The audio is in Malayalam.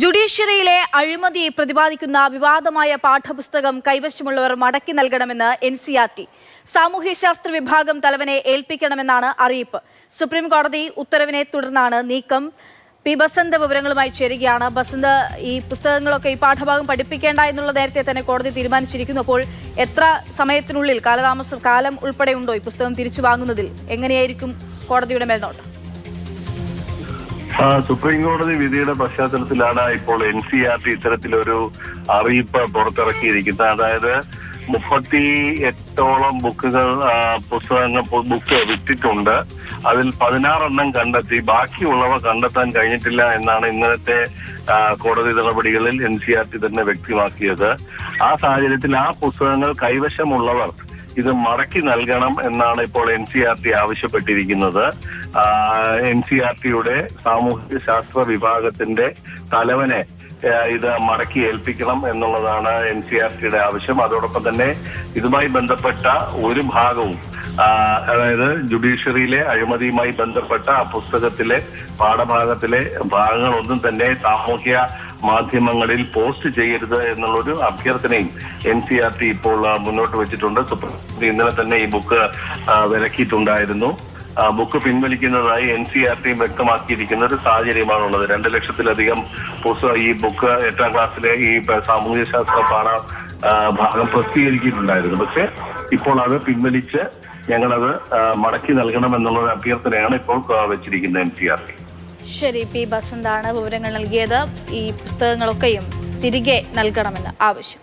ജുഡീഷ്യറിയിലെ അഴിമതി പ്രതിപാദിക്കുന്ന വിവാദമായ പാഠപുസ്തകം കൈവശമുള്ളവർ മടക്കി നൽകണമെന്ന് NCERT സാമൂഹ്യശാസ്ത്ര വിഭാഗം തലവനെ ഏൽപ്പിക്കണമെന്നാണ് അറിയിപ്പ്. സുപ്രീം കോടതി ഉത്തരവിനെ തുടർന്നാണ് നീക്കം. പി ബസന്ത് വിവരങ്ങളുമായി ചേരുകയാണ്. ബസന്ത്, ഈ പുസ്തകങ്ങളൊക്കെ ഈ പാഠഭാഗം പഠിപ്പിക്കേണ്ട എന്നുള്ള നേരത്തെ തന്നെ കോടതി തീരുമാനിച്ചിരിക്കുന്നു. അപ്പോൾ എത്ര സമയത്തിനുള്ളിൽ കാലം ഉൾപ്പെടെ ഉണ്ടോ ഈ പുസ്തകം തിരിച്ചു വാങ്ങുന്നതിൽ? എങ്ങനെയായിരിക്കും കോടതിയുടെ മേൽനോട്ടം? സുപ്രീം കോടതി വിധിയുടെ പശ്ചാത്തലത്തിലാണ് ഇപ്പോൾ NCERT ഇത്തരത്തിലൊരു അറിയിപ്പ് പുറത്തിറക്കിയിരിക്കുന്നത്. അതായത് 38ഓളം ബുക്ക് വിറ്റിട്ടുണ്ട്. അതിൽ 16 എണ്ണം കണ്ടെത്തി, ബാക്കിയുള്ളവ കണ്ടെത്താൻ കഴിഞ്ഞിട്ടില്ല എന്നാണ് ഇന്നലത്തെ കോടതി നടപടികളിൽ NCERT തന്നെ വ്യക്തമാക്കിയത്. ആ സാഹചര്യത്തിൽ ആ പുസ്തകങ്ങൾ കൈവശമുള്ളവർ ഇത് മടക്കി നൽകണം എന്നാണ് ഇപ്പോൾ NCERT ആവശ്യപ്പെട്ടിരിക്കുന്നത്. NCERTയുടെ സാമൂഹ്യ ശാസ്ത്ര വിഭാഗത്തിന്റെ തലവനെ ഇത് മടക്കി ഏൽപ്പിക്കണം എന്നുള്ളതാണ് NCERTയുടെ ആവശ്യം. അതോടൊപ്പം തന്നെ ഇതുമായി ബന്ധപ്പെട്ട ഒരു ഭാഗവും, അതായത് ജുഡീഷ്യറിയിലെ അഴിമതിയുമായി ബന്ധപ്പെട്ട ആ പുസ്തകത്തിലെ പാഠഭാഗത്തിലെ ഭാഗങ്ങളൊന്നും തന്നെ സാമൂഹ്യ മാധ്യമങ്ങളിൽ പോസ്റ്റ് ചെയ്യരുത് എന്നുള്ളൊരു അഭ്യർത്ഥനയും NCERT ഇപ്പോൾ മുന്നോട്ട് വെച്ചിട്ടുണ്ട്. സുപ്രീം കോടതി ഇന്നലെ തന്നെ ഈ ബുക്ക് വിലക്കിയിട്ടുണ്ടായിരുന്നു. ബുക്ക് പിൻവലിക്കുന്നതായി NCERT വ്യക്തമാക്കിയിരിക്കുന്ന ഒരു സാഹചര്യമാണുള്ളത്. 2 ലക്ഷത്തിലധികം ഈ ബുക്ക് 8ാം ക്ലാസ്സിലെ ഈ സാമൂഹ്യ ശാസ്ത്ര ഭാഗം പ്രസിദ്ധീകരിച്ചിട്ടുണ്ടായിരുന്നു. പക്ഷെ ഇപ്പോൾ അത് പിൻവലിച്ച് ഞങ്ങളത് മടക്കി നൽകണമെന്നുള്ള അഭ്യർത്ഥനയാണ് ഇപ്പോൾ വെച്ചിരിക്കുന്നത് NCERT. ശരി, പി ബസന്താണ് വിവരങ്ങൾ നൽകിയത്. ഈ പുസ്തകങ്ങളൊക്കെയും തിരികെ നൽകണമെന്ന് ആവശ്യം.